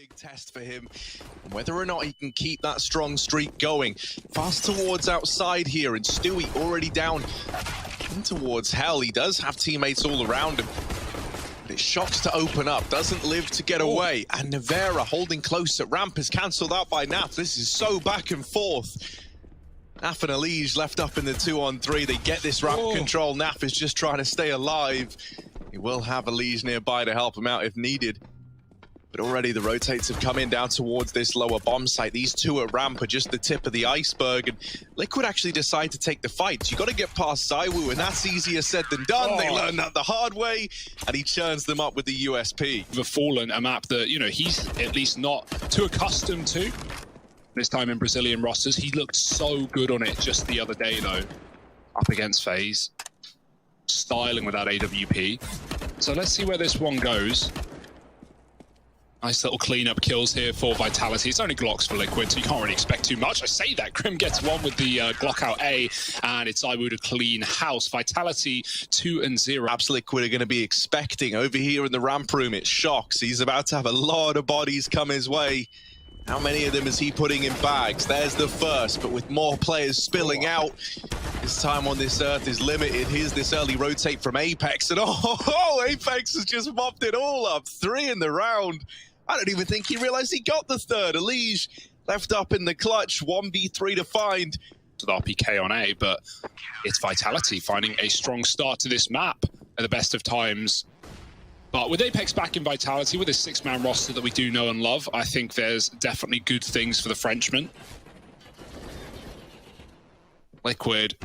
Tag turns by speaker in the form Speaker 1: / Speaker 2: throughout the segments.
Speaker 1: big test for him, and whether or not he can keep that strong streak going. Fast towards outside here, and Stewie already down in towards hell. He does have teammates all around him, but it shocks to open up, doesn't live to get away. And Nevera holding close at ramp is cancelled out by Naf. This is so back and forth. Naf and Elige left up in the 2-on-3. They get this ramp control. Naf is just trying to stay alive. He will have Elige nearby to help him out if needed. But already the rotates have come in down towards this lower bomb site. These two at ramp are just the tip of the iceberg, and Liquid actually decide to take the fight. You got to get past ZywOo, and that's easier said than done. They learned that the hard way, and he churns them up with the USP.
Speaker 2: The Fallen, a map that, you know, he's at least not too accustomed to. This time in Brazilian rosters, he looked so good on it just the other day, though. Up against FaZe, styling with that AWP. So let's see where this one goes. Nice little cleanup kills here for Vitality. It's only Glocks for Liquid, so you can't really expect too much. I say that. Grim gets one with the Glock out A, and it's ZywOo to clean house. Vitality 2-0.
Speaker 1: Perhaps Liquid are going to be expecting over here in the ramp room. It's Shocks. He's about to have a lot of bodies come his way. How many of them is he putting in bags? There's the first, but with more players spilling out, his time on this earth is limited. Here's this early rotate from Apex, and Apex has just mopped it all up. 3 in the round. I don't even think he realized he got the third. Elige left up in the clutch, 1v3 to find.
Speaker 2: To the RPK on A, but it's Vitality finding a strong start to this map at the best of times. But with Apex back in Vitality, with this 6-man roster that we do know and love, I think there's definitely good things for the Frenchman. Liquid.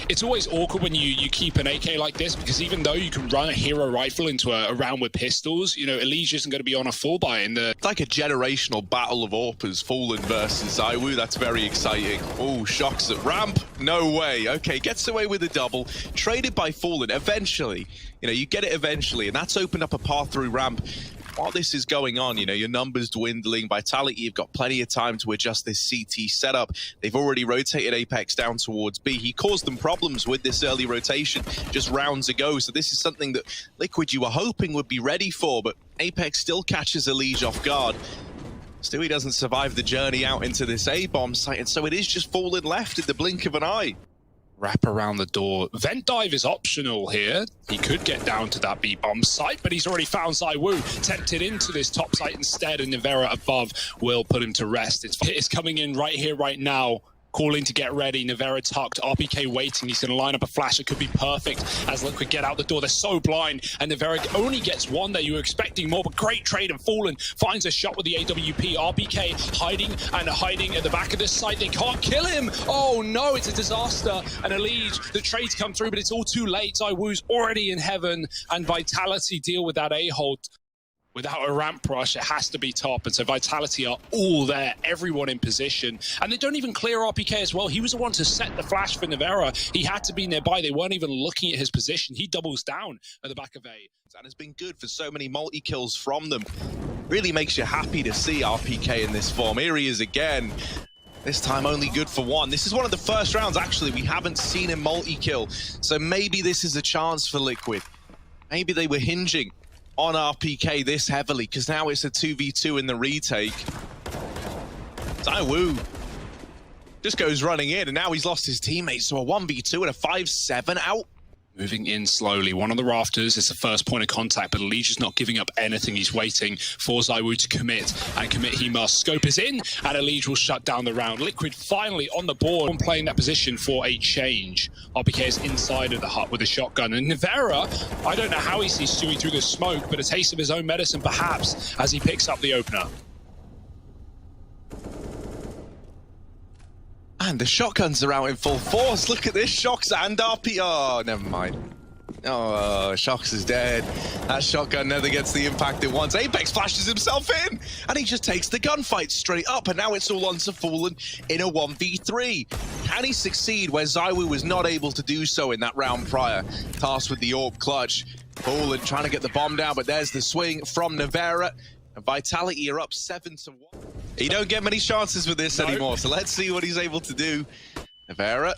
Speaker 2: It's always awkward when you keep an AK like this, because even though you can run a hero rifle into a round with pistols, you know, Elige isn't going to be on a full buy in the...
Speaker 1: It's like a generational battle of AWPers, Fallen versus ZywOo. That's very exciting. Oh, Shocks at ramp. No way. Okay, gets away with a double. Traded by Fallen. Eventually, you know, you get it eventually, and that's opened up a path through ramp. While this is going on, you know, your numbers dwindling, Vitality, you've got plenty of time to adjust this CT setup. They've already rotated Apex down towards B. He caused them problems with this early rotation just rounds ago, so this is something that Liquid you were hoping would be ready for, but Apex still catches Elige off guard. Stewie doesn't survive the journey out into this A-bomb site, and so it is just Fallen left in the blink of an eye.
Speaker 2: Wrap around the door. Vent dive is optional here. He could get down to that B-bomb site, but he's already found ZywOo, tempted into this top site instead, and Nevera above will put him to rest. It's coming in right here, right now. Calling to get ready. Nevera tucked. RPK waiting. He's going to line up a flash. It could be perfect as Liquid get out the door. They're so blind, and Nevera only gets one there. You were expecting more, but great trade, and Fallen finds a shot with the AWP. RPK hiding at the back of this site. They can't kill him. Oh no, it's a disaster. And Elige, the trades come through, but it's all too late. ZywOo's already in heaven, and Vitality deal with that A-hold. Without a ramp rush, it has to be top. And so Vitality are all there, everyone in position. And they don't even clear RPK as well. He was the one to set the flash for Nevera. He had to be nearby. They weren't even looking at his position. He doubles down at the back of A.
Speaker 1: And has been good for so many multi-kills from them. Really makes you happy to see RPK in this form. Here he is again. This time only good for one. This is one of the first rounds, actually, we haven't seen him multi-kill. So maybe this is a chance for Liquid. Maybe they were hinging on RPK this heavily, because now it's a 2v2 in the retake. ZywOo just goes running in, and now he's lost his teammates, so a 1v2 and a 5-7 out.
Speaker 2: Moving in slowly. One on the rafters. It's the first point of contact, but Elige is not giving up anything. He's waiting for ZywOo to commit, and commit he must. Scope is in, and Elige will shut down the round. Liquid finally on the board and playing that position for a change. RPK is inside of the hut with a shotgun, and Nevera, I don't know how he sees Stewie through the smoke, but a taste of his own medicine perhaps as he picks up the opener.
Speaker 1: And the shotguns are out in full force. Look at this, Shocks and RP. Oh, never mind. Oh, Shocks is dead. That shotgun never gets the impact it wants. Apex flashes himself in, and he just takes the gunfight straight up, and now it's all on to Fallen in a 1v3. Can he succeed where ZywOo was not able to do so in that round prior? Tasked with the AWP clutch. Fallen trying to get the bomb down, but there's the swing from Nevera. And Vitality are up 7-1. You don't get many chances with this anymore, so let's see what he's able to do. Nevera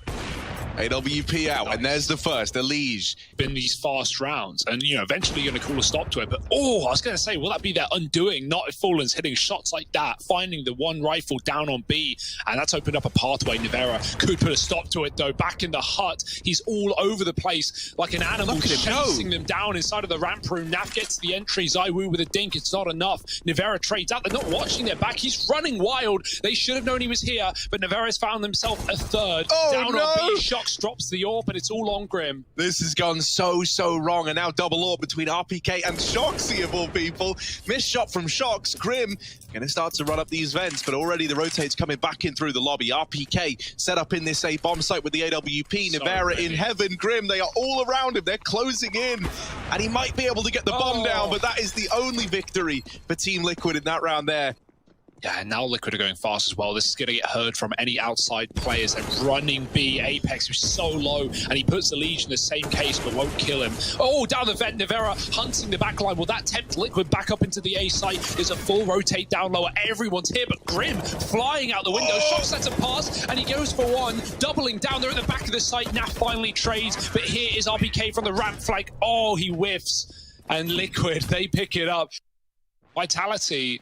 Speaker 1: AWP out, and there's the first, Elige.
Speaker 2: Been these fast rounds, and eventually you're going to call a stop to it. But I was going to say, will that be their undoing? Not if Fallen's hitting shots like that, finding the one rifle down on B, and that's opened up a pathway. Nivera could put a stop to it though. Back in the hut, he's all over the place like an animal, chasing them down inside of the ramp room. Naf gets the entry. ZywOo with a dink. It's not enough. Nivera trades out. They're not watching their back. He's running wild. They should have known he was here, but Nivera's found himself a third. Down on B. Shox drops the AWP, and it's all on Grim.
Speaker 1: This has gone so wrong, and now double AWP between RPK and Shoxy of all people. Missed shot from Shox. Grim gonna start to run up these vents, but already the rotate's coming back in through the lobby. RPK set up in this A bomb site with the AWP. Nivera in heaven. Grim, they are all around him. They're closing in, and he might be able to get the bomb down, but that is the only victory for Team Liquid in that round there.
Speaker 2: Yeah, and now Liquid are going fast as well. This is going to get heard from any outside players. And running B, Apex, who's so low, and he puts the Legion in the same case, but won't kill him. Down the vent, Nivera hunting the backline. Will that tempt Liquid back up into the A site? There's a full rotate down lower. Everyone's here, but Grim flying out the window. Shox sets a pass, and he goes for one, doubling down. They're at the back of the site. Naf finally trades, but here is RPK from the ramp flank. He whiffs, and Liquid, they pick it up. Vitality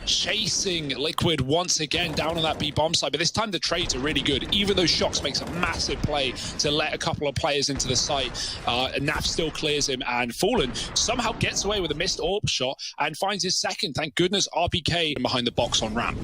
Speaker 2: chasing Liquid once again down on that B bomb side, but this time the trades are really good, even though Shox makes a massive play to let a couple of players into the site. Naf still clears him, and Fallen somehow gets away with a missed AWP shot and finds his second. Thank goodness RPK behind the box on ramp.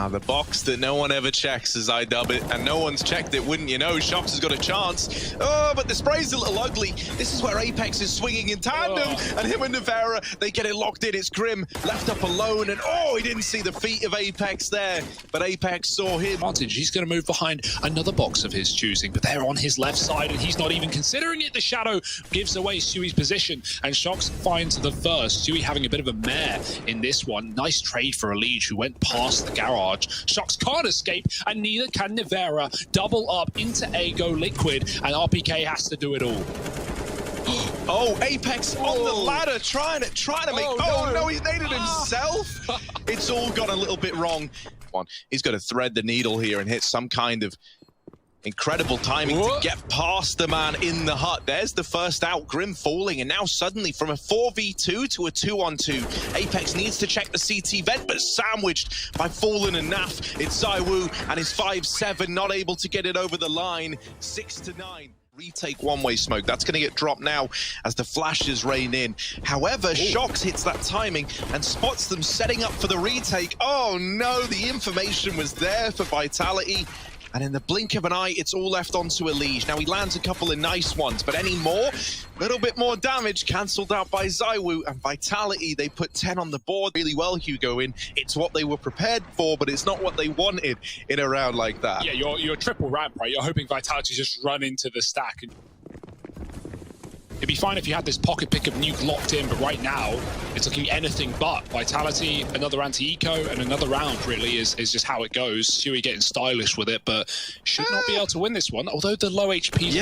Speaker 1: The box that no one ever checks, as I dub it, and no one's checked it, wouldn't you know? Shox has got a chance. But the spray's a little ugly. This is where Apex is swinging in tandem, and him and Nivera, they get it locked in. It's Grim left up alone, and he didn't see the feet of Apex there, but Apex saw him.
Speaker 2: He's going to move behind another box of his choosing, but they're on his left side, and he's not even considering it. The shadow gives away Sui's position, and Shox finds the first. Sui having a bit of a mare in this one. Nice trade for Elige, who went past the garage. Shox can't escape, and neither can Nivera. Double up into A, go Liquid, and RPK has to do it all.
Speaker 1: Apex on the ladder, trying to make. No, he made it himself. It's all gone a little bit wrong. He's got to thread the needle here and hit some kind of incredible timing to get past the man in the hut. There's the first out, Grim falling, and now suddenly from a 4v2 to a 2-on-2. Apex needs to check the CT vent, but sandwiched by Fallen and Naf. It's ZywOo and his 5-7, not able to get it over the line. 6-9. Retake one-way smoke. That's going to get dropped now as the flashes rain in. However, Shox hits that timing and spots them setting up for the retake. Oh no, the information was there for Vitality. And in the blink of an eye, it's all left onto Elige. Now, he lands a couple of nice ones, but any more? A little bit more damage cancelled out by ZywOo. And Vitality, they put 10 on the board really well, Hugo. It's what they were prepared for, but it's not what they wanted in a round like that.
Speaker 2: Yeah, you're triple ramp, right? You're hoping Vitality just run into the stack. It'd be fine if you had this pocket pick of nuke locked in, but right now, it's looking anything but. Vitality, another anti-eco, and another round really is just how it goes. Sui getting stylish with it, but should not be able to win this one, although the low HP is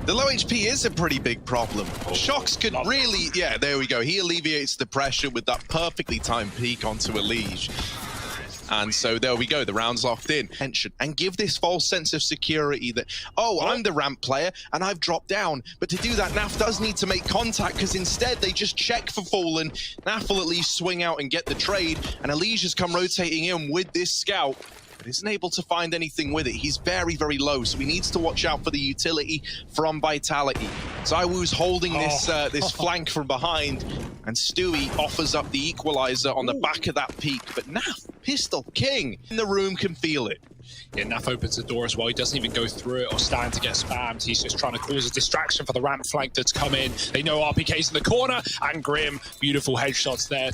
Speaker 1: the low HP is a pretty big problem. Shox could really, there we go. He alleviates the pressure with that perfectly timed peek onto Elige. And so there we go, the round's locked in. And give this false sense of security that, I'm the ramp player and I've dropped down. But to do that, Naf does need to make contact, because instead they just check for Fallen. Naf will at least swing out and get the trade, and Elige has come rotating in with this scout, but isn't able to find anything with it. He's very low, so he needs to watch out for the utility from Vitality. ZywOo's holding this flank from behind, and Stewie offers up the equalizer on the back of that peak. But Naf, Pistol King in the room, can feel it.
Speaker 2: Yeah, Naf opens the door as well. He doesn't even go through it or stand to get spammed. He's just trying to cause a distraction for the ramp flank that's come in. They know RPK's in the corner, and Grim, beautiful headshots there.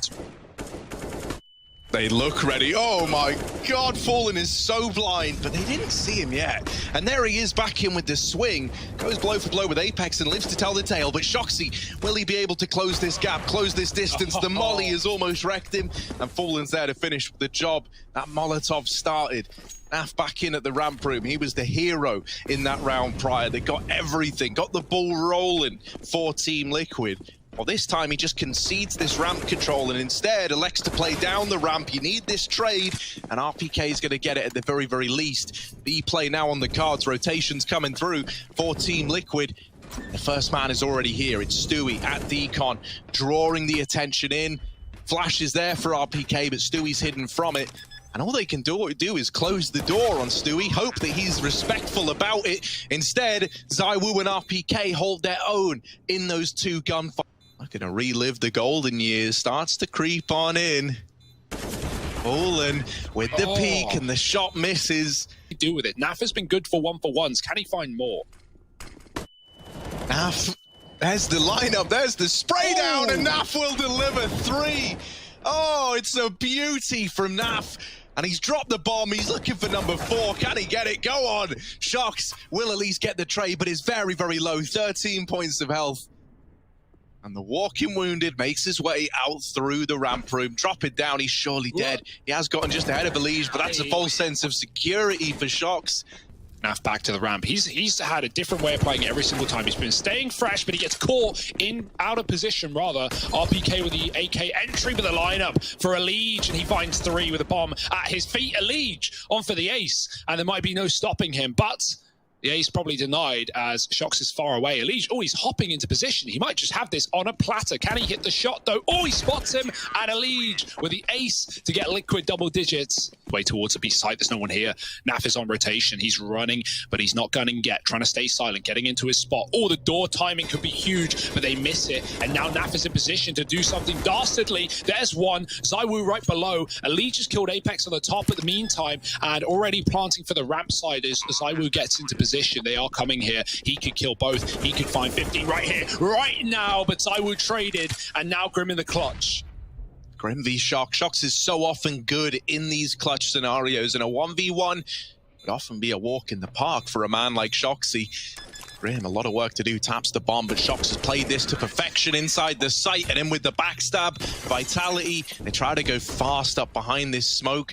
Speaker 1: They look ready. Oh my God, Fallen is so blind, but they didn't see him yet. And there he is back in with the swing. Goes blow for blow with Apex and lives to tell the tale. But Shoxy, will he be able to close this gap, close this distance? The molly has almost wrecked him, and Fallen's there to finish the job. That Molotov started. Naf back in at the ramp room. He was the hero in that round prior. They got everything, got the ball rolling for Team Liquid. Well, this time he just concedes this ramp control and instead elects to play down the ramp. You need this trade, and RPK is going to get it at the very, very least. B play now on the cards. Rotations coming through for Team Liquid. The first man is already here. It's Stewie at Decon, drawing the attention in. Flash is there for RPK, but Stewie's hidden from it. And all they can do is close the door on Stewie, hope that he's respectful about it. Instead, ZywOo and RPK hold their own in those two gunfights. I'm going to relive the golden years. Starts to creep on in. Olin with the peek, and the shot misses.
Speaker 2: What do you do with it? Naf has been good for 1-for-1s. Can he find more?
Speaker 1: Naf, there's the lineup. There's the spray down, and Naf will deliver 3. Oh, it's a beauty from Naf. And he's dropped the bomb. He's looking for number 4. Can he get it? Go on. Shox will at least get the trade, but is very, very low. 13 points of health. And the walking wounded makes his way out through the ramp room. Drop it down. He's surely dead. He has gotten just ahead of Elige, but that's a false sense of security for Shox.
Speaker 2: Naf back to the ramp. He's had a different way of playing it every single time. He's been staying fresh, but he gets caught out of position, rather. RPK with the AK entry with the lineup for Elige, and he finds 3 with a bomb at his feet. Elige on for the ace, and there might be no stopping him, but the ace probably denied as Shox is far away. Elige, he's hopping into position. He might just have this on a platter. Can he hit the shot, though? He spots him, and Elige with the ace to get Liquid double digits. Way towards the B site, there's no one here. Naf is on rotation. He's running, but he's not gunning yet. Trying to stay silent, getting into his spot. The door timing could be huge, but they miss it. And now Naf is in position to do something dastardly. There's one. ZywOo right below. Elige has killed Apex on the top at the meantime, and already planting for the ramp side as ZywOo gets into position. They are coming here. He could kill both. He could find 50 right here, right now, but ZywOo traded, and now Grim in the clutch.
Speaker 1: Grim v Shox. Shox is so often good in these clutch scenarios, and a 1v1 would often be a walk in the park for a man like Shoxy. Grim, a lot of work to do, taps the bomb, but Shox has played this to perfection inside the site, and in with the backstab. Vitality, they try to go fast up behind this smoke.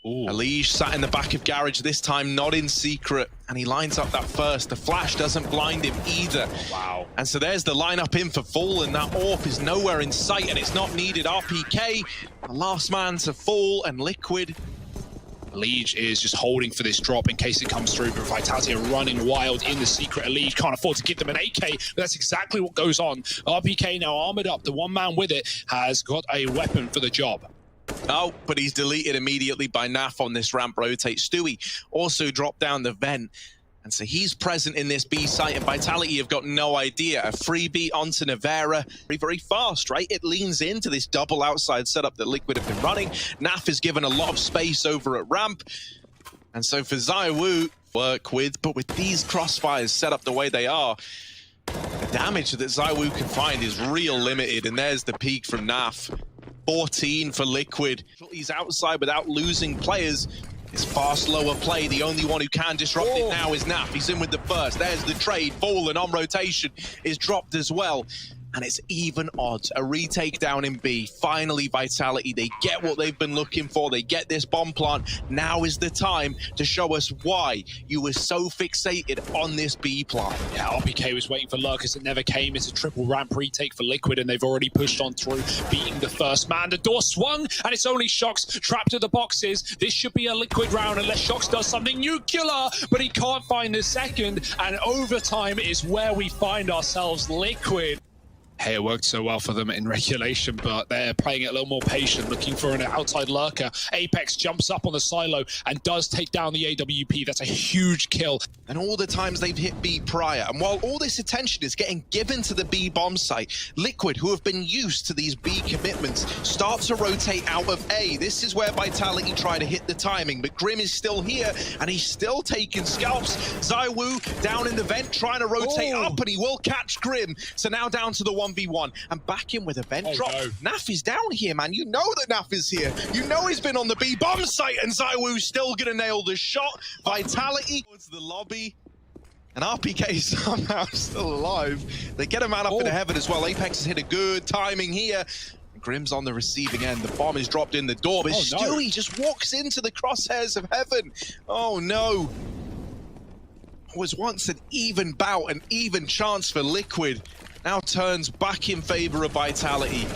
Speaker 1: Elige sat in the back of Garage, this time not in secret, and he lines up that first. The flash doesn't blind him either.
Speaker 2: Wow.
Speaker 1: And so there's the lineup in for Fall, and that AWP is nowhere in sight, and it's not needed. RPK, the last man to fall, and Liquid.
Speaker 2: Elige is just holding for this drop in case it comes through, but Vitality are running wild in the secret. Elige can't afford to give them an AK, but that's exactly what goes on. RPK now armored up. The one man with it has got a weapon for the job.
Speaker 1: But he's deleted immediately by Naf on this ramp rotate. Stewie also dropped down the vent. And so he's present in this B site, and Vitality have got no idea. A freebie onto Nevera. Very, very fast, right? It leans into this double outside setup that Liquid have been running. Naf is given a lot of space over at ramp. And so for ZywOo, work with, but with these crossfires set up the way they are, the damage that ZywOo can find is real limited. And there's the peak from Naf. 14 for Liquid. He's outside without losing players. It's far slower play. The only one who can disrupt it now is Naf. He's in with the first. There's the trade. Fallen on rotation is dropped as well. And it's even odds. A retake down in B. Finally, Vitality. They get what they've been looking for. They get this bomb plant. Now is the time to show us why you were so fixated on this B plant.
Speaker 2: Yeah, RPK was waiting for Lurkers. It never came. It's a triple ramp retake for Liquid, and they've already pushed on through, beating the first man. The door swung, and it's only Shox trapped to the boxes. This should be a Liquid round unless Shox does something nuclear, but he can't find the second, and overtime is where we find ourselves. Liquid. Hey, it worked so well for them in regulation, but they're playing it a little more patient, looking for an outside lurker. Apex jumps up on the silo and does take down the AWP. That's a huge kill.
Speaker 1: And all the times they've hit B prior, and while all this attention is getting given to the B bomb site, Liquid, who have been used to these B commitments, start to rotate out of A. This is where Vitality try to hit the timing, but Grim is still here, and he's still taking scalps. ZywOo down in the vent, trying to rotate up, and he will catch Grim. So now down to the 1v1, and back in with a vent drop. No. Naf is down here, man. You know that Naf is here. You know he's been on the B bomb site, and ZywOo's still gonna nail the shot. Vitality towards the lobby. And RPK somehow still alive. They get a man up into heaven as well. Apex has hit a good timing here. Grim's on the receiving end. The bomb is dropped in the door, but Stewie just walks into the crosshairs of heaven. Oh no. It was once an even bout, an even chance for Liquid. now turns back in favor of Vitality.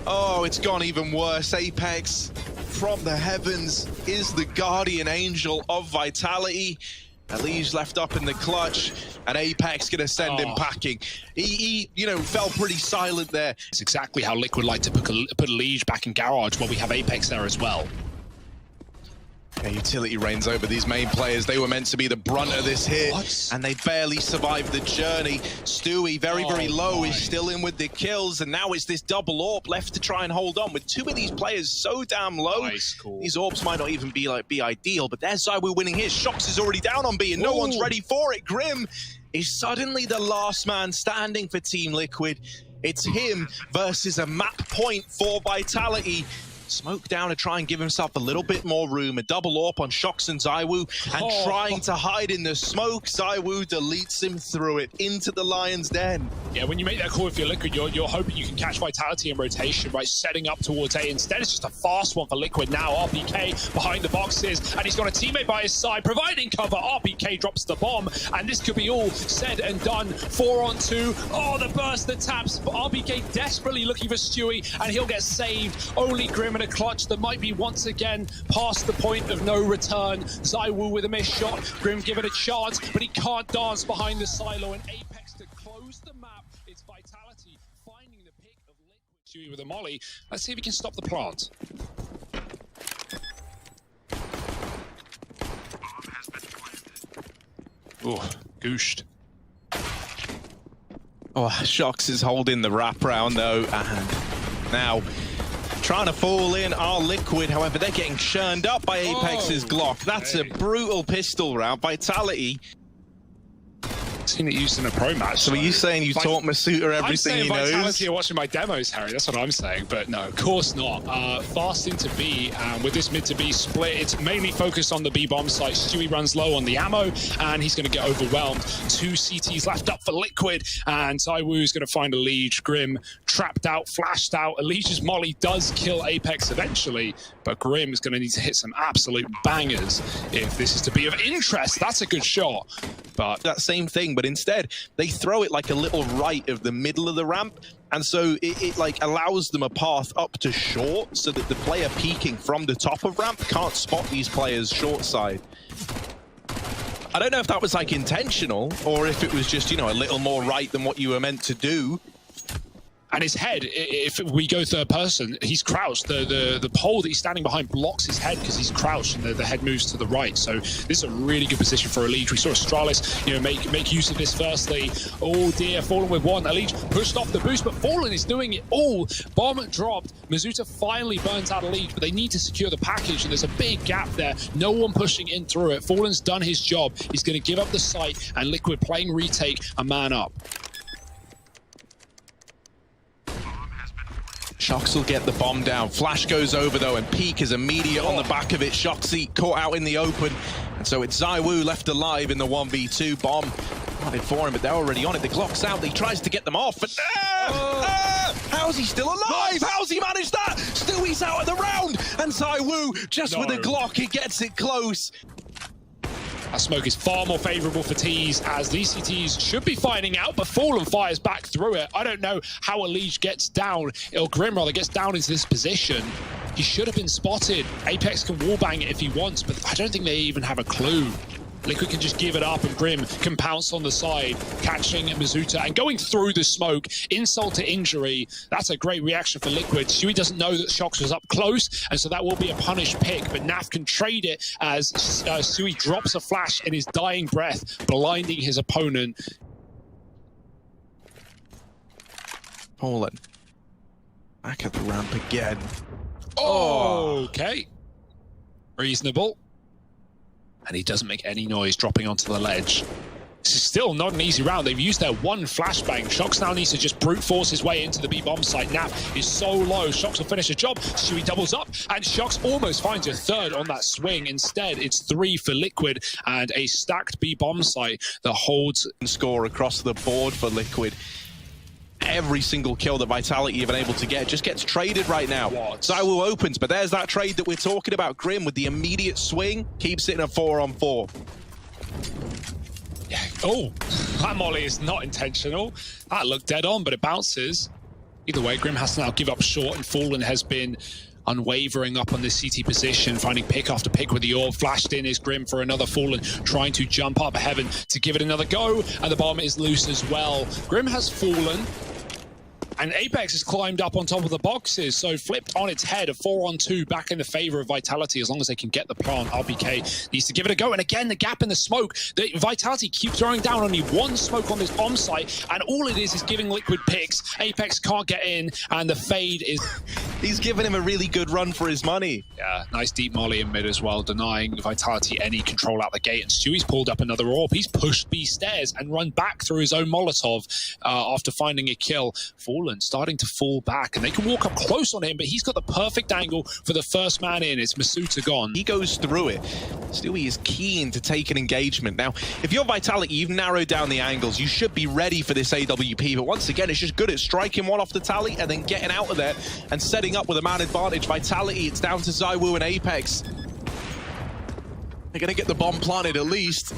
Speaker 1: Oh, it's gone even worse. Apex from the heavens is the guardian angel of Vitality. Elige left up in the clutch, and Apex gonna send him packing. He fell pretty silent there.
Speaker 2: It's exactly how Liquid like to put Elige back in garage, while we have Apex there as well.
Speaker 1: Yeah, utility reigns over these main players. They were meant to be the brunt of this hit, and they barely survived the journey. Stewie, very low, is still in with the kills, and now it's this double AWP left to try and hold on. With two of these players so damn low, these AWPs might not even be ideal, but there's ZywOo winning his. Shox is already down on B, and no one's ready for it. Grim is suddenly the last man standing for Team Liquid. It's him versus a map point for Vitality. Smoke down to try and give himself a little bit more room. A double AWP on Shox and ZywOo, and trying to hide in the smoke. ZywOo deletes him through it into the Lion's Den.
Speaker 2: Yeah, when you make that call with your Liquid, you're hoping you can catch Vitality in rotation, right? Setting up towards A. Instead, it's just a fast one for Liquid now. RPK behind the boxes, and he's got a teammate by his side, providing cover. RPK drops the bomb, and this could be all said and done. 4-on-2. Oh, the burst, the taps. RPK desperately looking for Stewie, and he'll get saved. Only Grim in a clutch that might be once again past the point of no return. ZywOo with a missed shot. Grim given a chance, but he can't dance behind the silo, and Apex to close the map. It's Vitality finding the pick of Liquid. Stewie with a molly. Let's see if he can stop the plant. Oh, gooshed.
Speaker 1: Oh, Shox is holding the wraparound though, and now trying to fall in are Liquid. However, they're getting churned up by Apex's Glock. That's a brutal pistol round. Vitality.
Speaker 2: Seen it used in a pro match.
Speaker 1: So are you saying you taught Masuta everything he knows?
Speaker 2: Vitality are watching my demos, Harry. That's what I'm saying. But no, of course not. Fast into B, with this mid to B split, it's mainly focused on the B bomb site. Stewie runs low on the ammo, and he's going to get overwhelmed. 2 CTs left up for Liquid, and ZywOo is going to find Elige. Grim trapped out, flashed out. Elige's molly does kill Apex eventually, but Grim is going to need to hit some absolute bangers if this is to be of interest. That's a good shot. But
Speaker 1: that same thing, but instead they throw it like a little right of the middle of the ramp, and so it like allows them a path up to short, so that the player peeking from the top of ramp can't spot these players short side. I don't know if that was like intentional, or if it was just, a little more right than what you were meant to do.
Speaker 2: And his head, if we go third person, he's crouched. The pole that he's standing behind blocks his head because he's crouched, and the head moves to the right. So this is a really good position for Elige. We saw Astralis, make use of this firstly. Oh dear, Fallen with one. Elige pushed off the boost, but Fallen is doing it all. Bomb dropped. Masuta finally burns out Elige, but they need to secure the package, and there's a big gap there. No one pushing in through it. Fallen's done his job. He's going to give up the site, and Liquid playing retake, a man up.
Speaker 1: Shox will get the bomb down. Flash goes over though, and Peek is immediate on the back of it. Shoxy caught out in the open, and so it's ZywOo left alive in the 1v2. Bomb wanted for him, but they're already on it. The Glock's out. He tries to get them off, but how's he still alive? How's he managed that? Stewie's out of the round, and ZywOo just with a Glock, he gets it close.
Speaker 2: That smoke is far more favorable for Tees, as these CTs should be finding out, but Fallen fires back through it. I don't know how Elige gets down, or Grim rather gets down into this position. He should have been spotted. Apex can wallbang it if he wants, but I don't think they even have a clue. Liquid can just give it up, and Grim can pounce on the side, catching Masuta and going through the smoke. Insult to injury. That's a great reaction for Liquid. Stewie doesn't know that Shox was up close, and so that will be a punished pick, but Naf can trade it as Stewie drops a flash in his dying breath, blinding his opponent.
Speaker 1: Fallen back at the ramp again.
Speaker 2: Okay. Reasonable. And he doesn't make any noise dropping onto the ledge. This is still not an easy round. They've used their one flashbang. Shox now needs to just brute force his way into the B bomb site. Naf is so low. Shox will finish the job. Stewie doubles up, and Shox almost finds a third on that swing. Instead, it's 3 for Liquid and a stacked B bomb site that holds
Speaker 1: score across the board for Liquid. Every single kill that Vitality have been able to get just gets traded right now. ZywOo opens, but there's that trade that we're talking about. Grim with the immediate swing keeps it in a 4-on-4.
Speaker 2: Oh, that molly is not intentional. That looked dead on, but it bounces. Either way, Grim has to now give up short, and Fallen has been unwavering up on this CT position, finding pick after pick with the orb. Flashed in is Grim for another Fallen, trying to jump up heaven to give it another go, and the bomb is loose as well. Grim has fallen, and Apex has climbed up on top of the boxes, so flipped on its head, a 4-on-2 back in the favor of Vitality as long as they can get the plant. RPK needs to give it a go, and again, the gap in the smoke. The Vitality keep throwing down only one smoke on this bomb site, and all it is giving liquid picks. Apex can't get in, and the fade is...
Speaker 1: He's given him a really good run for his money.
Speaker 2: Yeah, nice deep molly in mid as well, denying Vitality any control out the gate. And Stewie's pulled up another orb. He's pushed B stairs and run back through his own Molotov after finding a kill. Fallen starting to fall back, and they can walk up close on him, but he's got the perfect angle for the first man in. It's Masuta gone.
Speaker 1: He goes through it. Stewie is keen to take an engagement. Now, if you're Vitality, you've narrowed down the angles. You should be ready for this AWP, but once again, it's just good at striking one off the tally and then getting out of there and setting up with a man advantage. Vitality, it's down to ZywOo and Apex. They're going to get the bomb planted at least.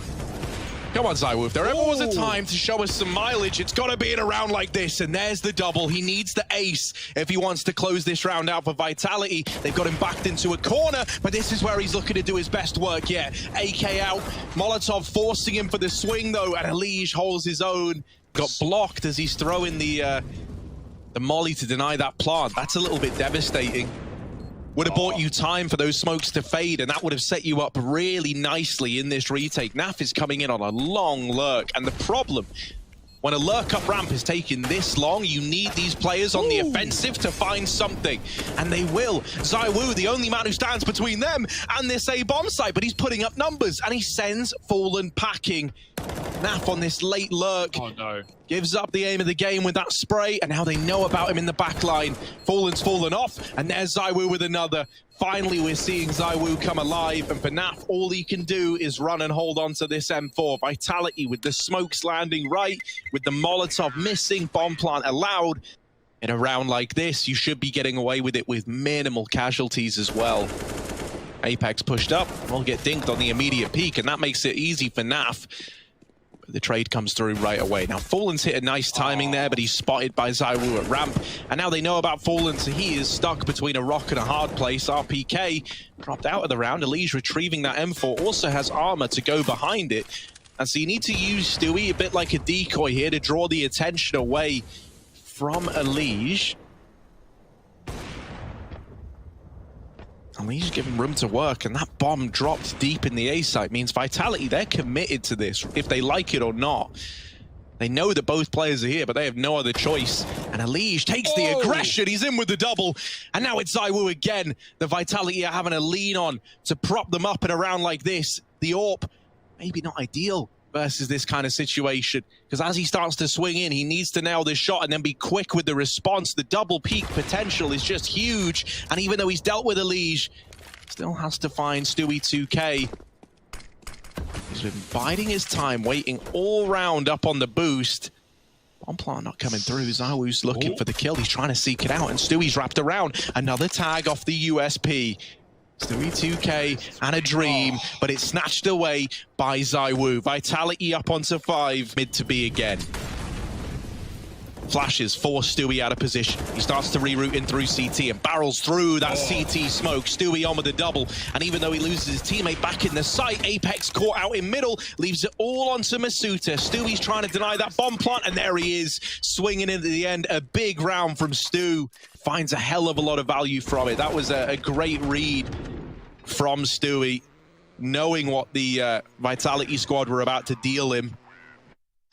Speaker 1: Come on, ZywOo. If there ever was a time to show us some mileage, it's got to be in a round like this. And there's the double. He needs the ace if he wants to close this round out for Vitality. They've got him backed into a corner, but this is where he's looking to do his best work yet. AK out. Molotov forcing him for the swing, though, and Elige holds his own. Got blocked as he's throwing the molly to deny that plant. That's a little bit devastating. Would have bought you time for those smokes to fade, and that would have set you up really nicely in this retake. Naf is coming in on a long lurk, and the problem, when a lurk up ramp is taking this long, you need these players on the offensive to find something, and they will. ZywOo, the only man who stands between them and this A-bomb site, but he's putting up numbers, and he sends Fallen packing. Naf on this late lurk.
Speaker 2: Oh no.
Speaker 1: Gives up the aim of the game with that spray, and now they know about him in the back line. Fallen's fallen off, and there's ZywOo with another. Finally, we're seeing ZywOo come alive, and for Naf, all he can do is run and hold on to this M4. Vitality with the smokes landing right, with the Molotov missing, bomb plant allowed. In a round like this, you should be getting away with it with minimal casualties as well. Apex pushed up, will get dinked on the immediate peak, and that makes it easy for Naf. The trade comes through right away. Now, Fallen's hit a nice timing there, but he's spotted by ZywOo at ramp. And now they know about Fallen, so he is stuck between a rock and a hard place. RPK dropped out of the round. Elige retrieving that M4, also has armor to go behind it. And so you need to use Stewie a bit like a decoy here to draw the attention away from Elige. Elige giving room to work, and that bomb dropped deep in the A site means Vitality, they're committed to this, if they like it or not. They know that both players are here, but they have no other choice. And Elige takes the aggression, he's in with the double, and now it's ZywOo again. The Vitality are having a lean on to prop them up in a round like this. The AWP, maybe not ideal versus this kind of situation, because as he starts to swing in, he needs to nail this shot and then be quick with the response. The double peak potential is just huge, and even though he's dealt with Elige, still has to find Stewie 2K. He's been biding his time, waiting all round up on the boost. Bomb plant not coming through. ZywOo's looking for the kill. He's trying to seek it out, and Stewie's wrapped around. Another tag off the USP. Stewie 2K and a dream, but it's snatched away by ZywOo. Vitality up onto 5, mid to B again. Flashes force Stewie out of position. He starts to reroute in through CT and barrels through that CT smoke. Stewie on with the double, and even though he loses his teammate back in the site, Apex caught out in middle, leaves it all onto Masuta. Stewie's trying to deny that bomb plant, and there he is, swinging into the end. A big round from Stu. Finds a hell of a lot of value from it. That was a great read from Stewie, knowing what the Vitality squad were about to deal him.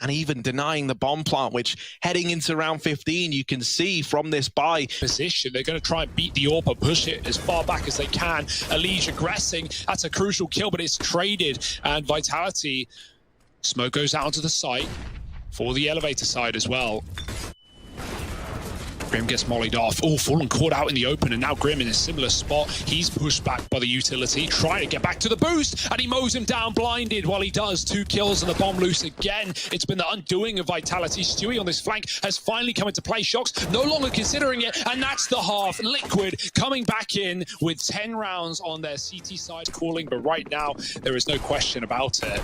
Speaker 1: And even denying the bomb plant, which heading into round 15, you can see from this buy
Speaker 2: position, they're going to try and beat the AWP, push it as far back as they can. Elige aggressing, that's a crucial kill, but it's traded. And Vitality, smoke goes out onto the site for the elevator side as well. Grim gets mollied off. Oh, Fallen caught out in the open, and now Grim in a similar spot. He's pushed back by the utility, trying to get back to the boost, and he mows him down blinded while he does. 2 kills and the bomb loose again. It's been the undoing of Vitality. Stewie on this flank has finally come into play. Shox no longer considering it, and that's the half. Liquid coming back in with 10 rounds on their CT side calling, but right now there is no question about it.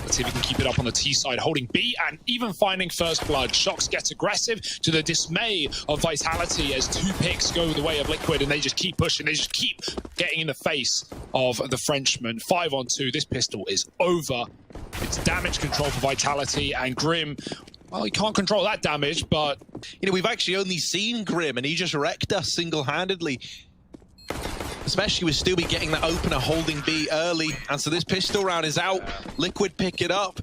Speaker 2: Let's see if he can keep it up on the T side, holding B and even finding first blood. Shox gets aggressive to the dismay of Vitality as 2 picks go the way of Liquid, and they just keep pushing. They just keep getting in the face of the Frenchman. 5 on 2. This pistol is over. It's damage control for Vitality, and Grim, well, he can't control that damage, but...
Speaker 1: You know, we've actually only seen Grim, and he just wrecked us single-handedly. Especially with Stewie getting that opener, holding B early. And so this pistol round is out. Liquid pick it up.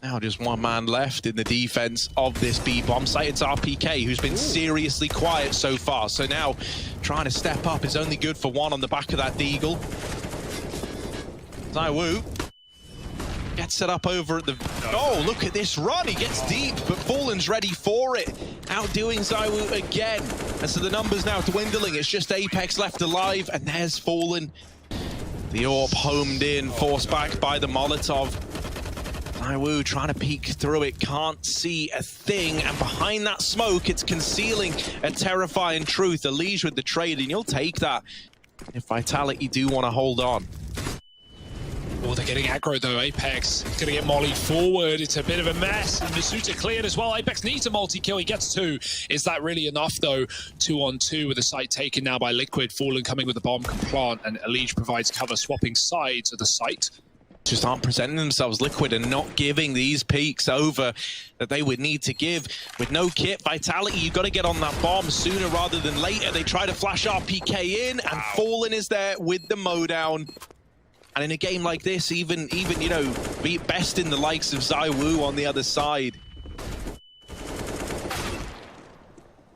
Speaker 1: Now just one man left in the defense of this B bomb site. It's RPK, who's been seriously quiet so far. So now trying to step up is only good for one on the back of that Deagle. ZywOo gets set up over at the... Oh, look at this run. He gets deep, but Fallen's ready for it. Outdoing ZywOo again. And so the numbers now dwindling. It's just Apex left alive, and there's Fallen. The AWP homed in, forced back by the Molotov. ZywOo trying to peek through it, can't see a thing. And behind that smoke, it's concealing a terrifying truth. Elige with the trade, and you'll take that if Vitality do want to hold on.
Speaker 2: Oh, they're getting aggro though. Apex gonna get mollied forward. It's a bit of a mess. And Masuta cleared as well. Apex needs a multi-kill. He gets 2. Is that really enough though? 2 on 2 with the site taken now by Liquid. Fallen coming with the bomb can plant, and Elige provides cover, swapping sides of the site.
Speaker 1: Just aren't presenting themselves, Liquid, and not giving these peaks over that they would need to give. With no kit, Vitality, you've got to get on that bomb sooner rather than later. They try to flash RPK in, and Fallen is there with the mowdown. And in a game like this, even you know, be best in the likes of ZywOo on the other side.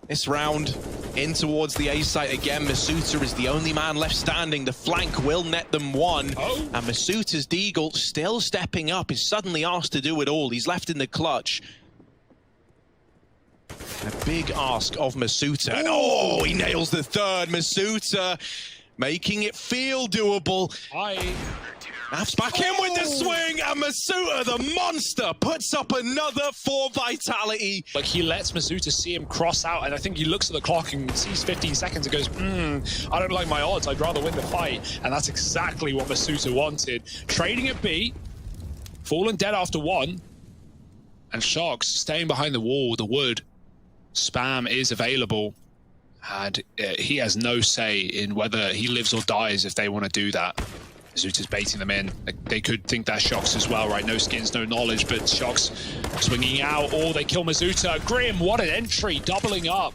Speaker 1: This round in towards the A site again. Masuta is the only man left standing. The flank will net them 1. And Masuta's Deagle still stepping up, is suddenly asked to do it all. He's left in the clutch. A big ask of Masuta. And oh, he nails the third. Masuta making it feel doable. Naf's back in with the swing, and Masuta, the monster, puts up another for Vitality.
Speaker 2: Like, he lets Masuta see him cross out, and I think he looks at the clock and sees 15 seconds and goes, I don't like my odds, I'd rather win the fight. And that's exactly what Masuta wanted. Trading at B, Fallen dead after 1, and Shox staying behind the wall, the wood. Spam is available, and he has no say in whether he lives or dies if they want to do that. Masuta's baiting them in. They could think that's Shox as well, right? No skins, no knowledge, but Shox swinging out. Oh, they kill Masuta. Grim, what an entry, doubling up.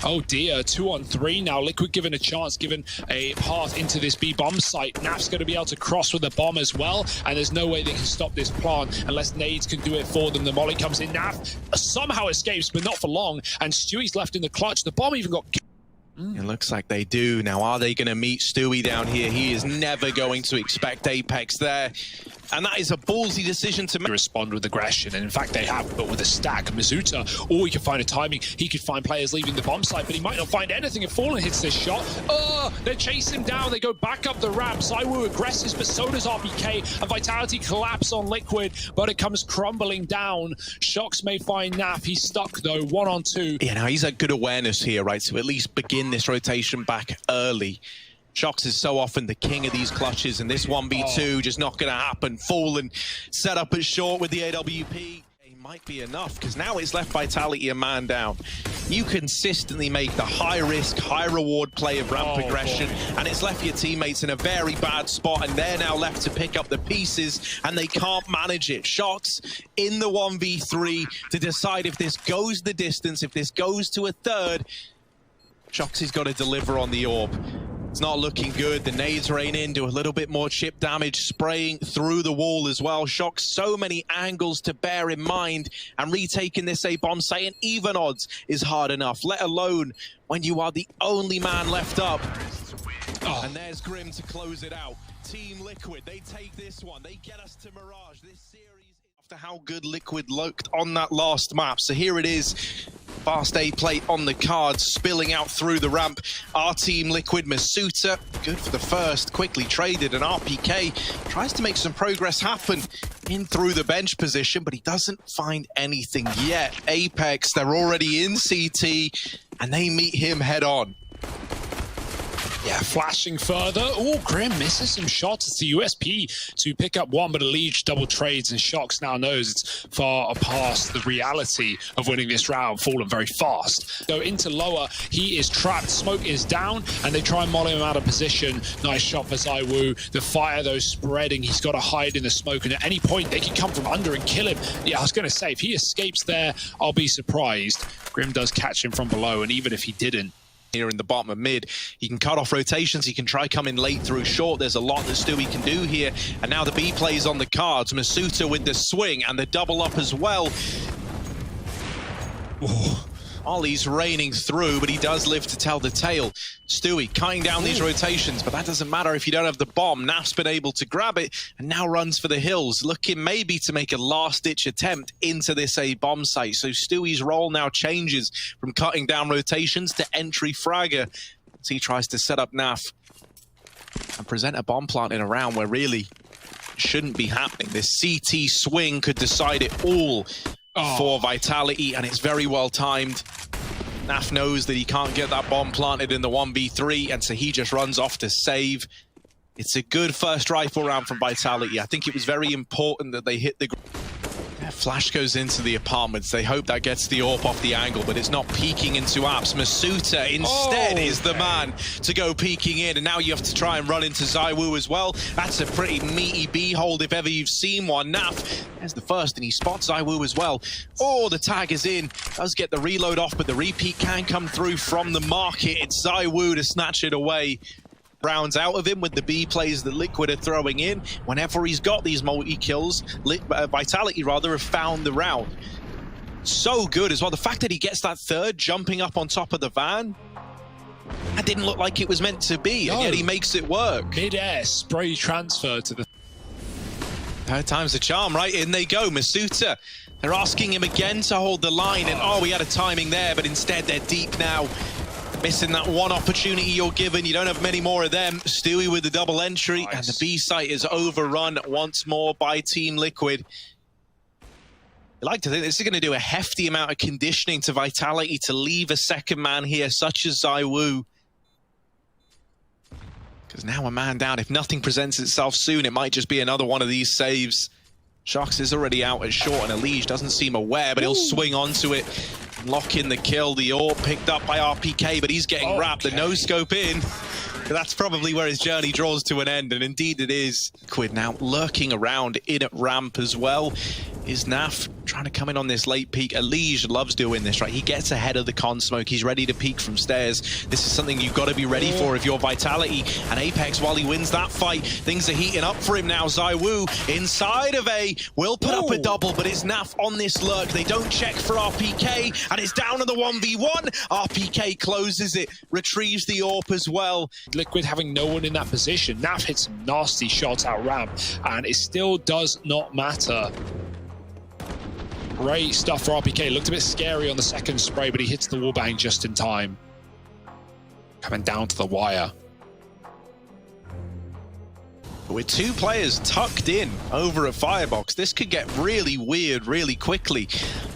Speaker 2: Oh dear, 2 on 3 now. Liquid given a chance, given a path into this B bomb site. Naf's going to be able to cross with the bomb as well, and there's no way they can stop this plant unless nades can do it for them. The molly comes in. Naf somehow escapes, but not for long, and Stewie's left in the clutch. The bomb even got...
Speaker 1: It looks like they do. Now, are they going to meet Stewie down here? He is never going to expect Apex there. And that is a ballsy decision to make.
Speaker 2: Respond with aggression, and in fact they have, but with a stack. Masuta, he could find a timing. He could find players leaving the bomb site, but he might not find anything if Fallen hits this shot. They chase him down. They go back up the ramp. ZywOo aggressive, but so does RPK, and Vitality collapse on Liquid, but it comes crumbling down. Shox may find Naf. He's stuck though, 1 on 2.
Speaker 1: Yeah, now he's at good awareness here, right? So at least begin this rotation back early. Shox is so often the king of these clutches, and this 1v2 just not going to happen. Fallen set up at short with the AWP. It might be enough, because now it's left Vitality a man down. You consistently make the high-risk, high-reward play of ramp aggression, and it's left your teammates in a very bad spot, and they're now left to pick up the pieces, and they can't manage it. Shox in the 1v3 to decide if this goes the distance, if this goes to a third. Shox has got to deliver on the AWP. It's not looking good. The nades rain in, do a little bit more chip damage, spraying through the wall as well. Shox, so many angles to bear in mind, and retaking this A bomb site in even odds is hard enough, let alone when you are the only man left up. And there's Grim to close it out. Team Liquid, they take this one. They get us to Mirage this series after how good Liquid looked on that last map. So here it is. Fast A plate on the cards, spilling out through the ramp. Our team Liquid, Masuta, good for the first, quickly traded, and RPK tries to make some progress happen in through the bench position, but he doesn't find anything yet. Apex, they're already in CT, and they meet him head on.
Speaker 2: Yeah, flashing further. Oh, Grim misses some shots. It's the USP to pick up one, but Elige double trades, and Shox now knows it's far past the reality of winning this round, fallen very fast. Go into lower, he is trapped, smoke is down, and they try and molly him out of position. Nice shot for ZywOo. The fire, though, spreading. He's got to hide in the smoke, and at any point, they can come from under and kill him. Yeah, I was going to say, if he escapes there, I'll be surprised. Grim does catch him from below, and even if he didn't,
Speaker 1: here in the bottom of mid, he can cut off rotations, he can try coming late through short. There's a lot that Stewie can do here, and now the B plays on the cards. Masuta with the swing and the double up as well. Ooh. Ollie's raining through, but he does live to tell the tale. Stewie cutting down these rotations, but that doesn't matter if you don't have the bomb. Naf's been able to grab it and now runs for the hills, looking maybe to make a last-ditch attempt into this A bomb site. So Stewie's role now changes from cutting down rotations to entry fragger as he tries to set up Naf and present a bomb plant in a round where really shouldn't be happening. This CT swing could decide it all for Vitality, and it's very well timed. Naf knows that he can't get that bomb planted in the 1v3, and so he just runs off to save. It's a good first rifle round from Vitality. I think it was very important that they hit the... Flash goes into the apartments. They hope that gets the AWP off the angle, but it's not peeking into apps. Masuta instead is the man to go peeking in, and now you have to try and run into ZywOo as well. That's a pretty meaty B hold if ever you've seen one. Naf, there's the first, and he spots ZywOo as well. Oh, the tag is in. Does get the reload off, but the repeat can come through from the market. It's ZywOo to snatch it away. Rounds out of him with the B plays that Liquid are throwing in. Whenever he's got these multi-kills, Vitality rather have found the round. So good as well. The fact that he gets that third jumping up on top of the van, that didn't look like it was meant to be, and yet he makes it work.
Speaker 2: Mid-air spray transfer to the...
Speaker 1: Third time's the charm, right? In they go. Masuta, they're asking him again to hold the line, and we had a timing there, but instead they're deep now. Missing that one opportunity you're given. You don't have many more of them. Stewie with the double entry, nice. And the B site is overrun once more by Team Liquid. I like to think this is going to do a hefty amount of conditioning to Vitality to leave a second man here, such as ZywOo. Because now a man down. If nothing presents itself soon, it might just be another one of these saves. Shox is already out at short, and Elige doesn't seem aware, but he'll swing onto it. Lock in the kill. The AWP picked up by RPK, but he's getting wrapped. The no-scope in. That's probably where his journey draws to an end, and indeed it is. Quid now lurking around in at ramp as well. Is Naf trying to come in on this late peek? Elige loves doing this, right? He gets ahead of the con smoke. He's ready to peek from stairs. This is something you've got to be ready for if you're Vitality. And Apex, while he wins that fight, things are heating up for him now. ZywOo inside of A will put up a double, but it's Naf on this lurk. They don't check for RPK, and it's down to the 1v1. RPK closes it, retrieves the AWP as well.
Speaker 2: Liquid having no one in that position. Naf hits some nasty shots out ramp, and it still does not matter. Great stuff for RPK. Looked a bit scary on the second spray, but he hits the wallbang just in time. Coming down to the wire.
Speaker 1: With two players tucked in over at Firebox, this could get really weird really quickly.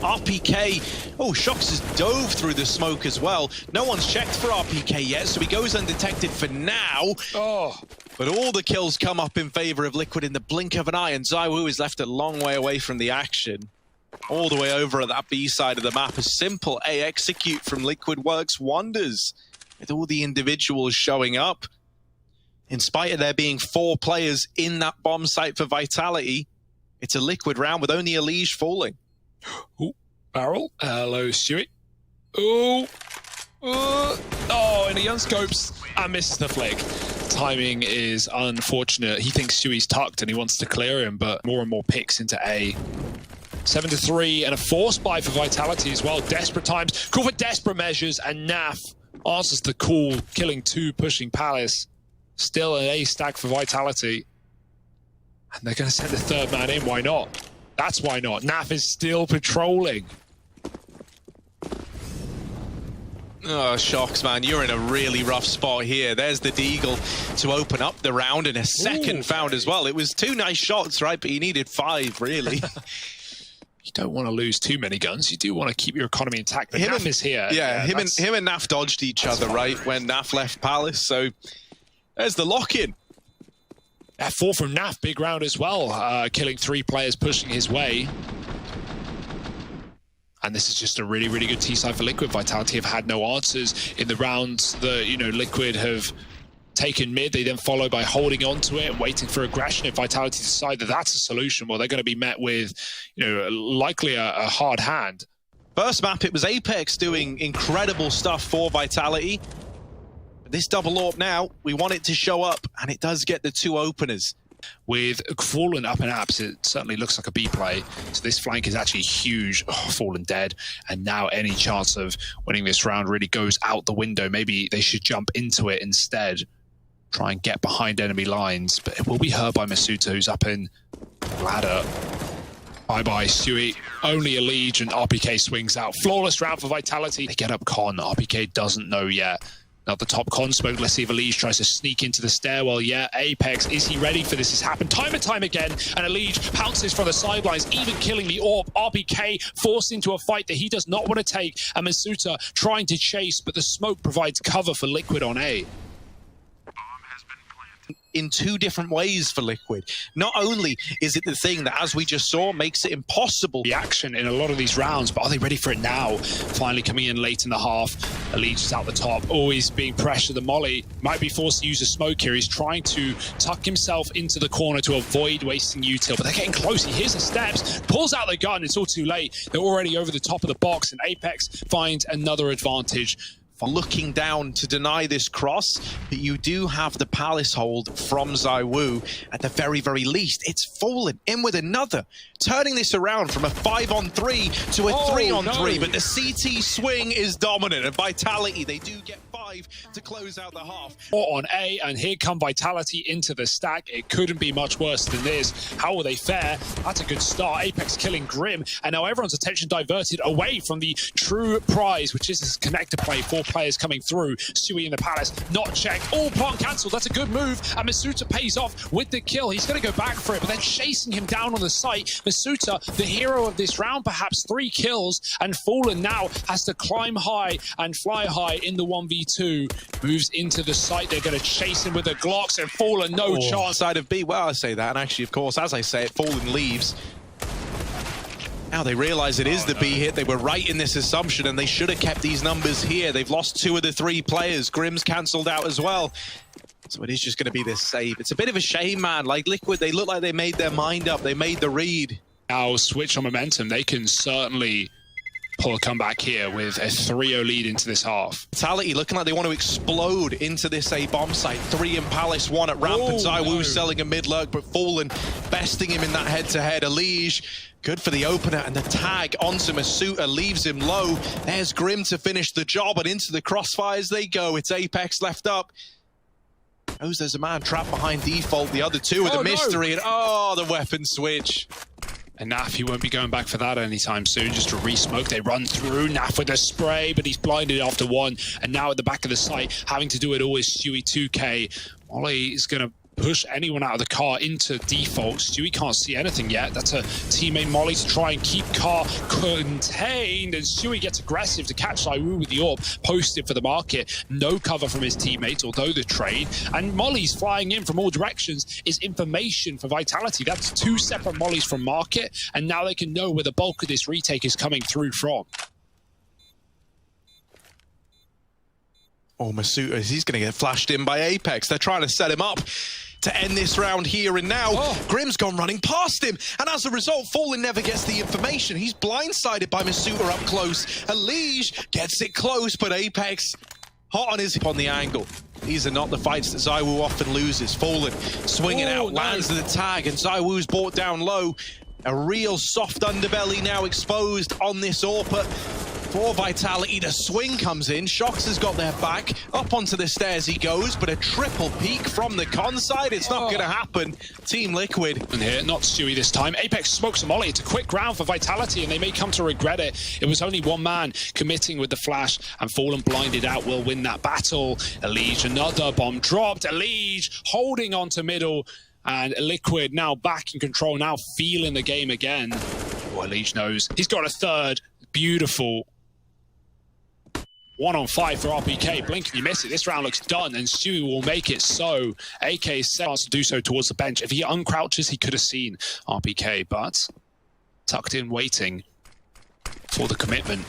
Speaker 1: RPK, Shox has dove through the smoke as well. No one's checked for RPK yet, so he goes undetected for now. But all the kills come up in favor of Liquid in the blink of an eye, and ZywOo is left a long way away from the action. All the way over at that B side of the map. A simple A execute from Liquid works wonders with all the individuals showing up. In spite of there being 4 players in that bomb site for Vitality, it's a Liquid round with only Elige falling.
Speaker 2: Ooh, barrel. Hello, Stewie. And he unscopes and misses the flick. Timing is unfortunate. He thinks Stewie's tucked and he wants to clear him, but more and more picks into A. 7-3 and a force buy for Vitality as well. Desperate times. Call for desperate measures, and Naf answers the call, killing 2, pushing Palace. Still an A stack for Vitality. And they're going to send the third man in. Why not? That's why not. Naf is still patrolling.
Speaker 1: Oh, Shox, man, you're in a really rough spot here. There's the Deagle to open up the round, and a second found as well. It was 2 nice shots, right? But he needed 5, really.
Speaker 2: You don't want to lose too many guns. You do want to keep your economy intact. But Naf is here.
Speaker 1: Yeah, him and Naf dodged each other, right, when Naf left Palace. So there's the lock-in.
Speaker 2: That 4 from Naf, big round as well. Killing 3 players, pushing his way. And this is just a really, really good T-side for Liquid. Vitality have had no answers in the rounds that, Liquid have taken mid. They then follow by holding on to it and waiting for aggression. If Vitality decide that that's a solution, well, they're going to be met with, likely a hard hand.
Speaker 1: First map, it was Apex doing incredible stuff for Vitality. But this double AWP now, we want it to show up, and it does get the 2 openers.
Speaker 2: With Fallen up and apps, it certainly looks like a B play. So this flank is actually huge. Oh, Fallen dead. And now any chance of winning this round really goes out the window. Maybe they should jump into it instead. Try and get behind enemy lines. But it will be heard by Masuta, who's up in ladder. Bye-bye, Stewie. Only a Liege and RPK swings out. Flawless round for Vitality. They get up con. RPK doesn't know yet. Now the top con smoke. Let's see if Elige tries to sneak into the stairwell. Yeah, Apex, is he ready for this? It's happened time and time again. And Elige pounces from the sidelines, even killing the AWP. RPK forced into a fight that he does not want to take. And Masuta trying to chase, but the smoke provides cover for Liquid on A.
Speaker 1: In 2 different ways for Liquid. Not only is it the thing that, as we just saw, makes it impossible.
Speaker 2: The action in a lot of these rounds, but are they ready for it now? Finally coming in late in the half. Elige is out the top, always being pressured. The Molly might be forced to use a smoke here. He's trying to tuck himself into the corner to avoid wasting util, but they're getting close. He hears the steps, pulls out the gun. It's all too late. They're already over the top of the box, and Apex finds another advantage.
Speaker 1: Looking down to deny this cross, but you do have the Palace hold from ZywOo. At the very, very least, it's Fallen in with another, turning this around from a 5-on-3 to a 3-on-3, but the CT swing is dominant, and Vitality, they do get 5 to close out the half.
Speaker 2: 4 on A, and here come Vitality into the stack. It couldn't be much worse than this. How will they fare? That's a good start. Apex killing Grim, and now everyone's attention diverted away from the true prize, which is this connector play. 4 players coming through. Stewie in the Palace, not checked. All plan cancelled. That's a good move, and Masuta pays off with the kill. He's going to go back for it, but then chasing him down on the site. Masuta, the hero of this round, perhaps 3 kills, and Fallen now has to climb high and fly high in the 1v2. Moves into the site. They're going to chase him with the Glocks, and Fallen no chance.
Speaker 1: Side of B, well, I say that, and actually, of course, as I say it, Fallen leaves. Now they realize it is the B hit. They were right in this assumption, and they should have kept these numbers here. They've lost 2 of the 3 players. Grim's cancelled out as well. So it is just going to be this save. It's a bit of a shame, man. Like Liquid, they look like they made their mind up. They made the read.
Speaker 2: Now switch on momentum. They can certainly pull a comeback here with a 3-0 lead into this half.
Speaker 1: Vitality looking like they want to explode into this A bomb site. 3 in Palace, 1 at ramp, and ZywOo selling a mid lurk, but Fallen besting him in that head-to-head. Elige, good for the opener, and the tag onto Masuta leaves him low. There's Grim to finish the job, and into the crossfires they go. It's Apex left up. There's a man trapped behind default. The other 2 with a mystery, and the weapon switch.
Speaker 2: And Naf, he won't be going back for that anytime soon. Just to re-smoke, they run through. Naf with a spray, but he's blinded after 1. And now at the back of the site, having to do it all is Stewie 2K. Molly is going to push anyone out of the car into default. Stewie can't see anything yet. That's a teammate Molly to try and keep car contained, and Stewie gets aggressive to catch ZywOo with the AWP, posted for the market. No cover from his teammates, although the trade, and Molly's flying in from all directions is information for Vitality. That's 2 separate Mollies from market, and now they can know where the bulk of this retake is coming through from.
Speaker 1: Masuta, he's going to get flashed in by Apex. They're trying to set him up to end this round here and now. Grim's gone running past him, and as a result, Fallen never gets the information. He's blindsided by Masuta up close. Elige gets it close, but Apex hot on his hip on the angle. These are not the fights that ZywOo often loses. Fallen swinging out, lands the tag, and ZywOo's brought down low. A real soft underbelly now exposed on this AWP. For Vitality, the swing comes in. Shox has got their back. Up onto the stairs he goes, but a triple peek from the con side. It's not going to happen. Team Liquid.
Speaker 2: And here, not Stewie this time. Apex smokes a Molly. It's a quick round for Vitality, and they may come to regret it. It was only 1 man committing with the flash, and Fallen blinded out will win that battle. Elige, another bomb dropped. Elige holding on to middle, and Liquid now back in control, now feeling the game again. Boy, Leech knows. He's got a third. Beautiful. 1-on-5 for RPK. Blink and you miss it. This round looks done, and Stewie will make it so. AK starts to do so towards the bench. If he uncrouches, he could have seen RPK, but tucked in, waiting for the commitment.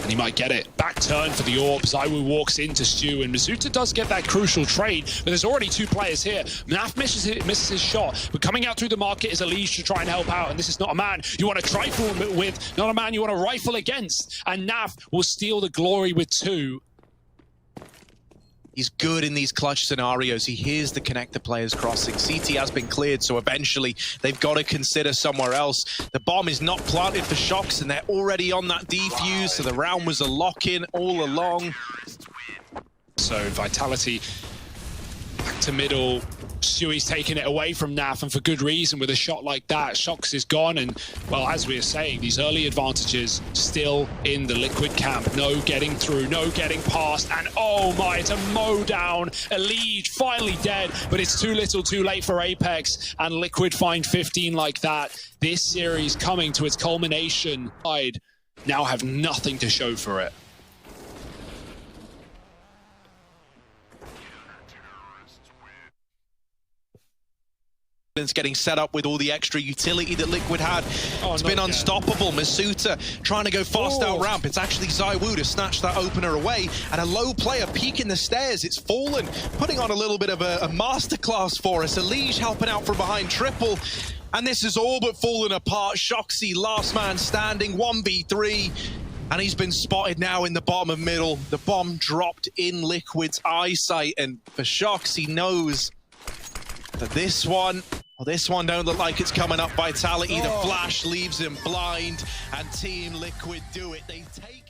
Speaker 2: And he might get it. Back turn for the orb. ZywOo walks into Stu, and Mizuta does get that crucial trade, but there's already two players here. Naf misses his shot, but coming out through the market is Elige to try and help out, and this is not a man you want to trifle with, not a man you want to rifle against, and Naf will steal the glory with 2.
Speaker 1: He's good in these clutch scenarios. He hears the connector players crossing. CT has been cleared, so eventually they've got to consider somewhere else. The bomb is not planted for Shocks, and they're already on that defuse, so the round was a lock-in all along.
Speaker 2: So Vitality back to middle. Stewie's taking it away from Naf, and for good reason. With a shot like that, Shocks is gone, and well, as we were saying, these early advantages still in the Liquid camp. No getting through, no getting past, and oh my, it's a mow down. Elige finally dead, but it's too little too late for Apex, and Liquid find 15 like that. This series coming to its culmination. I'd now have nothing to show for it.
Speaker 1: Getting set up with all the extra utility that Liquid had. It's been unstoppable. Masuta trying to go fast out ramp. It's actually ZywOo to snatch that opener away, and a low player peeking the stairs. It's Fallen putting on a little bit of a masterclass for us. Elige helping out from behind triple, and this is all but falling apart. Shoxy last man standing, 1v3. And he's been spotted now in the bottom of middle. The bomb dropped in Liquid's eyesight, and for Shox, he knows that this one don't look like it's coming up. Vitality, the flash leaves him blind, and Team Liquid do it. They take